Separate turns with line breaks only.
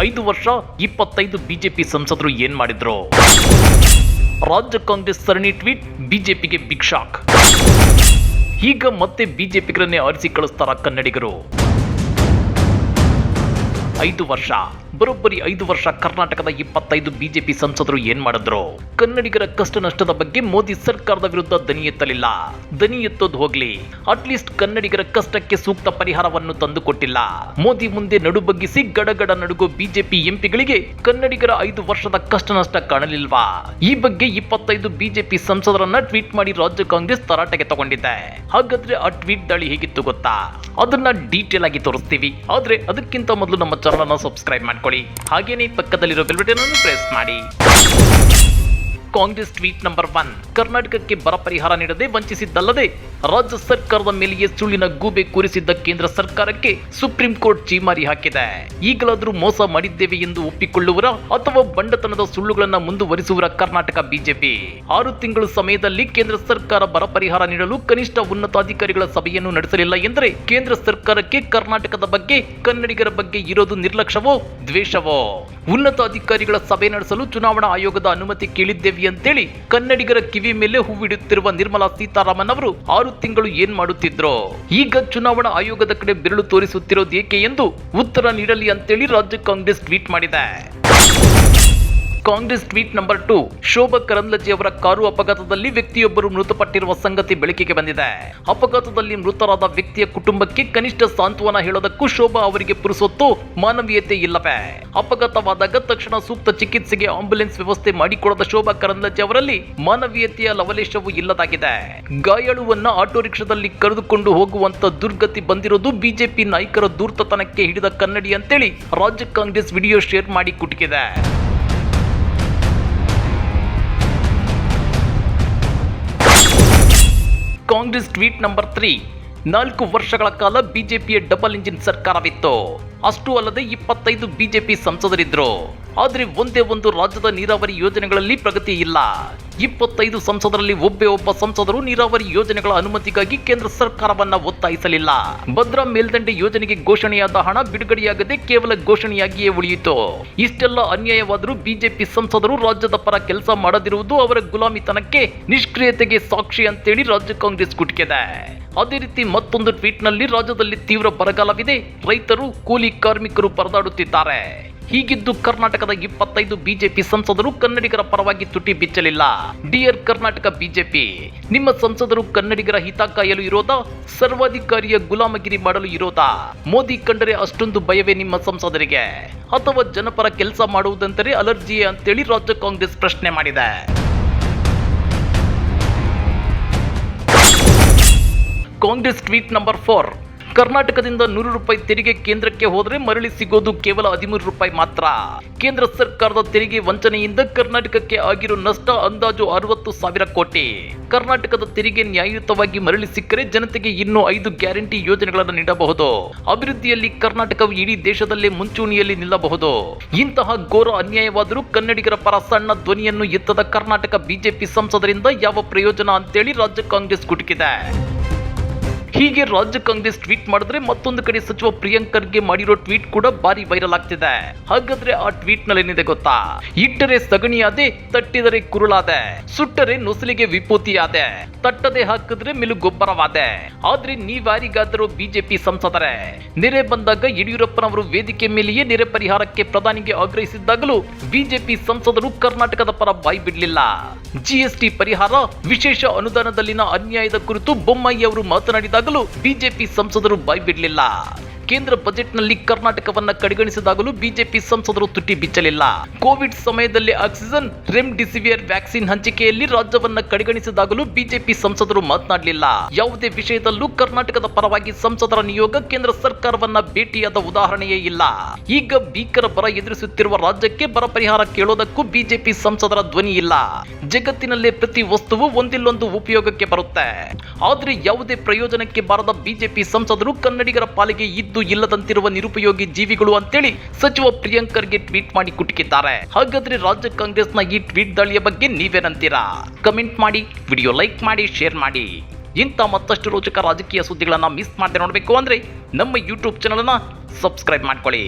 5 ವರ್ಷ 25 ಬಿಜೆಪಿ ಸಂಸದರು ಏನ್ ಮಾಡಿದ್ರು? ರಾಜ್ಯ ಕಾಂಗ್ರೆಸ್ ಸರಣಿ ಟ್ವೀಟ್, ಬಿಜೆಪಿಗೆ ಬಿಗ್ ಶಾಕ್. ಈಗ ಮತ್ತೆ ಬಿಜೆಪಿಗರನ್ನೇ ಆರಿಸಿ ಕಳಿಸ್ತಾರ ಕನ್ನಡಿಗರು? 5 ವರ್ಷ, ಬರೋಬ್ಬರಿ 5 ವರ್ಷ ಕರ್ನಾಟಕದ 25 ಬಿಜೆಪಿ ಸಂಸದರು ಏನ್ ಮಾಡಿದ್ರು? ಕನ್ನಡಿಗರ ಕಷ್ಟ ನಷ್ಟದ ಬಗ್ಗೆ ಮೋದಿ ಸರ್ಕಾರದ ವಿರುದ್ಧ ದನಿ ಎತ್ತಲಿಲ್ಲ. ದನಿ ಎತ್ತೋದು ಹೋಗ್ಲಿ, ಅಟ್ಲೀಸ್ಟ್ ಕನ್ನಡಿಗರ ಕಷ್ಟಕ್ಕೆ ಸೂಕ್ತ ಪರಿಹಾರವನ್ನು ತಂದುಕೊಟ್ಟಿಲ್ಲ. ಮೋದಿ ಮುಂದೆ ನಡುಬಗ್ಗಿಸಿ ಗಡಗಡ ನಡುಗೋ ಬಿಜೆಪಿ ಎಂಪಿಗಳಿಗೆ ಕನ್ನಡಿಗರ 5 ವರ್ಷದ ಕಷ್ಟ ನಷ್ಟ ಕಾಣಲಿಲ್ವಾ? ಈ ಬಗ್ಗೆ 25 ಬಿಜೆಪಿ ಸಂಸದರನ್ನ ಟ್ವೀಟ್ ಮಾಡಿ ರಾಜ್ಯ ಕಾಂಗ್ರೆಸ್ ತರಾಟೆಗೆ ತಗೊಂಡಿದೆ. ಹಾಗಾದ್ರೆ ಆ ಟ್ವೀಟ್ ದಾಳಿ ಹೇಗಿತ್ತು ಗೊತ್ತಾ? ಅದನ್ನ ಡೀಟೇಲ್ ಆಗಿ ತೋರಿಸ್ತೀವಿ. ಆದ್ರೆ ಅದಕ್ಕಿಂತ ಮೊದಲು ನಮ್ಮ ಚಾನಲ್ ಅನ್ನು ಸಬ್ಸ್ಕ್ರೈಬ್ ಮಾಡ್ಕೊಳ್ಳಿ. ಹಾಗೇನೇ ಪಕ್ಕದಲ್ಲಿರೋ ಬೆಲ್ ಬಟನ್ ಅನ್ನು ಪ್ರೆಸ್ ಮಾಡಿ. ಕಾಂಗ್ರೆಸ್ ಟ್ವೀಟ್ ನಂಬರ್ 1, ಕರ್ನಾಟಕಕ್ಕೆ ಬರ ಪರಿಹಾರ ನೀಡದೆ ವಂಚಿಸಿದ್ದಲ್ಲದೆ ರಾಜ್ಯ ಸರ್ಕಾರದ ಮೇಲೆಯೇ ಸುಳ್ಳಿನ ಗೂಬೆ ಕೂರಿಸಿದ್ದ ಕೇಂದ್ರ ಸರ್ಕಾರಕ್ಕೆ ಸುಪ್ರೀಂ ಕೋರ್ಟ್ ಛೀಮಾರಿ ಹಾಕಿದೆ. ಈಗಲಾದರೂ ಮೋಸ ಮಾಡಿದ್ದೇವೆ ಎಂದು ಒಪ್ಪಿಕೊಳ್ಳುವರ ಅಥವಾ ಬಂಡತನದ ಸುಳ್ಳುಗಳನ್ನು ಮುಂದುವರಿಸುವರ ಕರ್ನಾಟಕ ಬಿಜೆಪಿ? 6 ತಿಂಗಳ ಸಮಯದಲ್ಲಿ ಕೇಂದ್ರ ಸರ್ಕಾರ ಬರ ಪರಿಹಾರ ನೀಡಲು ಕನಿಷ್ಠ ಉನ್ನತಾಧಿಕಾರಿಗಳ ಸಭೆಯನ್ನು ನಡೆಸಲಿಲ್ಲ ಎಂದರೆ ಕೇಂದ್ರ ಸರ್ಕಾರಕ್ಕೆ ಕರ್ನಾಟಕದ ಬಗ್ಗೆ, ಕನ್ನಡಿಗರ ಬಗ್ಗೆ ಇರೋದು ನಿರ್ಲಕ್ಷ್ಯವೋ ದ್ವೇಷವೋ? ಉನ್ನತಾಧಿಕಾರಿಗಳ ಸಭೆ ನಡೆಸಲು ಚುನಾವಣಾ ಆಯೋಗದ ಅನುಮತಿ ಕೇಳಿದ್ದೇವೆ ಅಂತೇಳಿ ಕನ್ನಡಿಗರ ಕಿವಿ ಮೇಲೆ ಹೂವಿಡುತ್ತಿರುವ ನಿರ್ಮಲಾ ಸೀತಾರಾಮನ್ ಅವರು 6 ತಿಂಗಳು ಏನ್ ಮಾಡುತ್ತಿದ್ರು? ಈಗ ಚುನಾವಣಾ ಆಯೋಗದ ಕಡೆ ಬೆರಳು ತೋರಿಸುತ್ತಿರೋದು ಏಕೆ ಎಂದು ಉತ್ತರ ನೀಡಲಿ ಅಂತೇಳಿ ರಾಜ್ಯ ಕಾಂಗ್ರೆಸ್ ಟ್ವೀಟ್ ಮಾಡಿದೆ. ಕಾಂಗ್ರೆಸ್ ಟ್ವೀಟ್ ನಂಬರ್ 2, ಶೋಭಾ ಕರಂದ್ಲಾಜೆ ಅವರ ಕಾರು ಅಪಘಾತದಲ್ಲಿ ವ್ಯಕ್ತಿಯೊಬ್ಬರು ಮೃತಪಟ್ಟಿರುವ ಸಂಗತಿ ಬೆಳಕಿಗೆ ಬಂದಿದೆ. ಅಪಘಾತದಲ್ಲಿ ಮೃತರಾದ ವ್ಯಕ್ತಿಯ ಕುಟುಂಬಕ್ಕೆ ಕನಿಷ್ಠ ಸಾಂತ್ವನ ಹೇಳೋದಕ್ಕೂ ಶೋಭಾ ಅವರಿಗೆ ಪುರುಸೊತ್ತು, ಮಾನವೀಯತೆ ಇಲ್ಲವೇ? ಅಪಘಾತವಾದಾಗ ತಕ್ಷಣ ಸೂಕ್ತ ಚಿಕಿತ್ಸೆಗೆ ಆಂಬ್ಯುಲೆನ್ಸ್ ವ್ಯವಸ್ಥೆ ಮಾಡಿಕೊಡದ ಶೋಭಾ ಕರಂದ್ಲಾಜೆ ಅವರಲ್ಲಿ ಮಾನವೀಯತೆಯ ಲವಲೇಶವೂ ಇಲ್ಲದಾಗಿದೆ. ಗಾಯಾಳುವನ್ನ ಆಟೋ ರಿಕ್ಷಾದಲ್ಲಿ ಕರೆದುಕೊಂಡು ಹೋಗುವಂತ ದುರ್ಗತಿ ಬಂದಿರೋದು ಬಿಜೆಪಿ ನಾಯಕರ ಧೂರ್ತತನಕ್ಕೆ ಹಿಡಿದ ಕನ್ನಡಿ ಅಂತೇಳಿ ರಾಜ್ಯ ಕಾಂಗ್ರೆಸ್ ವಿಡಿಯೋ ಶೇರ್ ಮಾಡಿ ಕುಟುಕಿದೆ. ಕಾಂಗ್ರೆಸ್ ಟ್ವೀಟ್ ನಂಬರ್ 3, 4 ವರ್ಷಗಳ ಕಾಲ ಬಿಜೆಪಿಯ ಡಬಲ್ ಇಂಜಿನ್ ಸರ್ಕಾರವಿತ್ತು. ಅಷ್ಟೂ ಅಲ್ಲದೆ 25 ಬಿಜೆಪಿ ಸಂಸದರಿದ್ರು. ಆದರೆ ಒಂದೇ ಒಂದು ರಾಜ್ಯದ ನೀರಾವರಿ ಯೋಜನೆಗಳಲ್ಲಿ ಪ್ರಗತಿ ಇಲ್ಲ. 25 ಸಂಸದರಲ್ಲಿ ಒಬ್ಬ ಸಂಸದರು ನೀರಾವರಿ ಯೋಜನೆಗಳ ಅನುಮತಿಗಾಗಿ ಕೇಂದ್ರ ಸರ್ಕಾರವನ್ನ ಒತ್ತಾಯಿಸಲಿಲ್ಲ. ಭದ್ರಾ ಮೇಲ್ದಂಡೆ ಯೋಜನೆಗೆ ಘೋಷಣೆಯಾದ ಹಣ ಬಿಡುಗಡೆಯಾಗದೆ ಕೇವಲ ಘೋಷಣೆಯಾಗಿಯೇ ಉಳಿಯಿತು. ಇಷ್ಟೆಲ್ಲ ಅನ್ಯಾಯವಾದರೂ ಬಿಜೆಪಿ ಸಂಸದರು ರಾಜ್ಯದ ಪರ ಕೆಲಸ ಮಾಡದಿರುವುದು ಅವರ ಗುಲಾಮಿತನಕ್ಕೆ, ನಿಷ್ಕ್ರಿಯತೆಗೆ ಸಾಕ್ಷಿ ಅಂತೇಳಿ ರಾಜ್ಯ ಕಾಂಗ್ರೆಸ್ ಕುಟುಕಿದೆ. ಅದೇ ರೀತಿ ಮತ್ತೊಂದು ಟ್ವೀಟ್ ನಲ್ಲಿ ರಾಜ್ಯದಲ್ಲಿ ತೀವ್ರ ಬರಗಾಲವಿದೆ, ರೈತರು, ಕೂಲಿ ಕಾರ್ಮಿಕರು ಪರದಾಡುತ್ತಿದ್ದಾರೆ. ಹೀಗಿದ್ದು ಕರ್ನಾಟಕದ 25 ಬಿಜೆಪಿ ಸಂಸದರು ಕನ್ನಡಿಗರ ಪರವಾಗಿ ತುಟಿ ಬಿಚ್ಚಲಿಲ್ಲ. ಡಿಯರ್ ಕರ್ನಾಟಕ ಬಿಜೆಪಿ, ನಿಮ್ಮ ಸಂಸದರು ಕನ್ನಡಿಗರ ಹಿತ ಕಾಯಲು ಇರೋದಾ, ಸರ್ವಾಧಿಕಾರಿಯ ಗುಲಾಮಗಿರಿ ಮಾಡಲು ಇರೋದಾ? ಮೋದಿ ಕಂಡರೆ ಅಷ್ಟೊಂದು ಭಯವೇ ನಿಮ್ಮ ಸಂಸದರಿಗೆ, ಅಥವಾ ಜನಪರ ಕೆಲಸ ಮಾಡುವುದಂದರೆ ಅಲರ್ಜಿಯೇ ಅಂತೇಳಿ ರಾಜ್ಯ ಕಾಂಗ್ರೆಸ್ ಪ್ರಶ್ನೆ ಮಾಡಿದೆ. ಕಾಂಗ್ರೆಸ್ ಟ್ವೀಟ್ ನಂಬರ್ 4, ಕರ್ನಾಟಕದಿಂದ 100 ರೂಪಾಯಿ ತೆರಿಗೆ ಕೇಂದ್ರಕ್ಕೆ ಹೋದರೆ ಮರಳಿ ಸಿಗೋದು ಕೇವಲ 13 ರೂಪಾಯಿ ಮಾತ್ರ. ಕೇಂದ್ರ ಸರ್ಕಾರದ ತೆರಿಗೆ ವಂಚನೆಯಿಂದ ಕರ್ನಾಟಕಕ್ಕೆ ಆಗಿರೋ ನಷ್ಟ ಅಂದಾಜು 60,000 ಕೋಟಿ. ಕರ್ನಾಟಕದ ತೆರಿಗೆ ನ್ಯಾಯಯುತವಾಗಿ ಮರಳಿ ಸಿಕ್ಕರೆ ಜನತೆಗೆ ಇನ್ನೂ 5 ಗ್ಯಾರಂಟಿ ಯೋಜನೆಗಳನ್ನು ನೀಡಬಹುದು. ಅಭಿವೃದ್ಧಿಯಲ್ಲಿ ಕರ್ನಾಟಕವು ಇಡೀ ದೇಶದಲ್ಲೇ ಮುಂಚೂಣಿಯಲ್ಲಿ ನಿಲ್ಲಬಹುದು. ಇಂತಹ ಘೋರ ಅನ್ಯಾಯವಾದರೂ ಕನ್ನಡಿಗರ ಪರ ಸಣ್ಣ ಧ್ವನಿಯನ್ನು ಎತ್ತದ ಕರ್ನಾಟಕ ಬಿಜೆಪಿ ಸಂಸದರಿಂದ ಯಾವ ಪ್ರಯೋಜನ ಅಂತೇಳಿ ರಾಜ್ಯ ಕಾಂಗ್ರೆಸ್ ಕುಟುಕಿದೆ. ಹೀಗೆ ರಾಜ್ಯ ಕಾಂಗ್ರೆಸ್ ಟ್ವೀಟ್ ಮಾಡಿದ್ರೆ ಮತ್ತೊಂದು ಕಡೆ ಸಚಿವ ಪ್ರಿಯಾಂಕ್ ಖರ್ಗೆ ಮಾಡಿರೋ ಟ್ವೀಟ್ ಕೂಡ ಭಾರಿ ವೈರಲ್ ಆಗ್ತಿದೆ. ಹಾಗಾದ್ರೆ ಆ ಟ್ವೀಟ್ ನಲ್ಲಿ ಏನಿದೆ ಗೊತ್ತಾ? ಇಟ್ಟರೆ ಸಗಣಿಯಾದೆ, ತಟ್ಟಿದರೆ ಕುರುಳಾದೆ, ಸುಟ್ಟರೆ ನೊಸಲಿಗೆ ವಿಭೂತಿಯಾದೆ, ತಟ್ಟದೆ ಹಾಕಿದ್ರೆ ಮಿಲುಗೊಬ್ಬರವಾದೆ. ಆದ್ರೆ ನೀವ್ಯಾರಿಗಾದರೂ ಬಿಜೆಪಿ ಸಂಸದರೇ, ನೆರೆ ಬಂದಾಗ ಯಡಿಯೂರಪ್ಪನವರು ವೇದಿಕೆ ಮೇಲೆಯೇ ನೆರೆ ಪರಿಹಾರಕ್ಕೆ ಪ್ರಧಾನಿಗೆ ಆಗ್ರಹಿಸಿದ್ದಾಗಲೂ ಬಿಜೆಪಿ ಸಂಸದರು ಕರ್ನಾಟಕದ ಪರ ಬಾಯಿ ಬಿಡಲಿಲ್ಲ. ಜಿಎಸ್ಟಿ ಪರಿಹಾರ, ವಿಶೇಷ ಅನುದಾನದಲ್ಲಿನ ಅನ್ಯಾಯದ ಕುರಿತು ಬೊಮ್ಮಾಯಿ ಅವರು ಮಾತನಾಡಿದಾಗಲೂ ಬಿಜೆಪಿ ಸಂಸದರು ಬಾಯಿ ಬಿಡಲಿಲ್ಲ. ಕೇಂದ್ರ ಬಜೆಟ್ನಲ್ಲಿ ಕರ್ನಾಟಕವನ್ನ ಕಡೆಗಣಿಸಿದಾಗಲೂ ಬಿಜೆಪಿ ಸಂಸದರು ತುಟಿ ಬಿಚ್ಚಲಿಲ್ಲ. ಕೋವಿಡ್ ಸಮಯದಲ್ಲಿ ಆಕ್ಸಿಜನ್, ರೆಮ್ಡಿಸಿವಿರ್ ವ್ಯಾಕ್ಸಿನ್ ಹಂಚಿಕೆಯಲ್ಲಿ ರಾಜ್ಯವನ್ನ ಕಡೆಗಣಿಸಿದಾಗಲೂ ಬಿಜೆಪಿ ಸಂಸದರು ಮಾತನಾಡಲಿಲ್ಲ. ಯಾವುದೇ ವಿಷಯದಲ್ಲೂ ಕರ್ನಾಟಕದ ಪರವಾಗಿ ಸಂಸದರ ನಿಯೋಗ ಕೇಂದ್ರ ಸರ್ಕಾರವನ್ನ ಭೇಟಿಯಾದ ಉದಾಹರಣೆಯೇ ಇಲ್ಲ. ಈಗ ಭೀಕರ ಬರ ಎದುರಿಸುತ್ತಿರುವ ರಾಜ್ಯಕ್ಕೆ ಬರ ಪರಿಹಾರ ಕೇಳೋದಕ್ಕೂ ಬಿಜೆಪಿ ಸಂಸದರ ಧ್ವನಿ ಇಲ್ಲ. ಜಗತ್ತಿನಲ್ಲೇ ಪ್ರತಿ ವಸ್ತುವು ಒಂದಿಲ್ಲೊಂದು ಉಪಯೋಗಕ್ಕೆ ಬರುತ್ತೆ. ಆದ್ರೆ ಯಾವುದೇ ಪ್ರಯೋಜನಕ್ಕೆ ಬಾರದ ಬಿಜೆಪಿ ಸಂಸದರು ಕನ್ನಡಿಗರ ಪಾಲಿಗೆ ಇದ್ದು ಇಲ್ಲದಂತಿರುವ ನಿರುಪಯೋಗಿ ಜೀವಿಗಳು ಅಂತೇಳಿ ಸಚಿವ ಪ್ರಿಯಾಂಕ್ ಖರ್ಗೆ ಟ್ವೀಟ್ ಮಾಡಿ ಕುಟುಕಿದ್ದಾರೆ. ಹಾಗಾದ್ರೆ ರಾಜ್ಯ ಕಾಂಗ್ರೆಸ್ನ ಈ ಟ್ವೀಟ್ ದಾಳಿಯ ಬಗ್ಗೆ ನೀವೇನಂತೀರಾ? ಕಮೆಂಟ್ ಮಾಡಿ, ವಿಡಿಯೋ ಲೈಕ್ ಮಾಡಿ, ಶೇರ್ ಮಾಡಿ. ಇಂಥ ಮತ್ತಷ್ಟು ರೋಚಕ ರಾಜಕೀಯ ಸುದ್ದಿಗಳನ್ನ ಮಿಸ್ ಮಾಡದೆ ನೋಡಬೇಕು ಅಂದ್ರೆ ನಮ್ಮ ಯೂಟ್ಯೂಬ್ ಚಾನಲ್ ಅನ್ನ ಸಬ್ಸ್ಕ್ರೈಬ್ ಮಾಡ್ಕೊಳ್ಳಿ.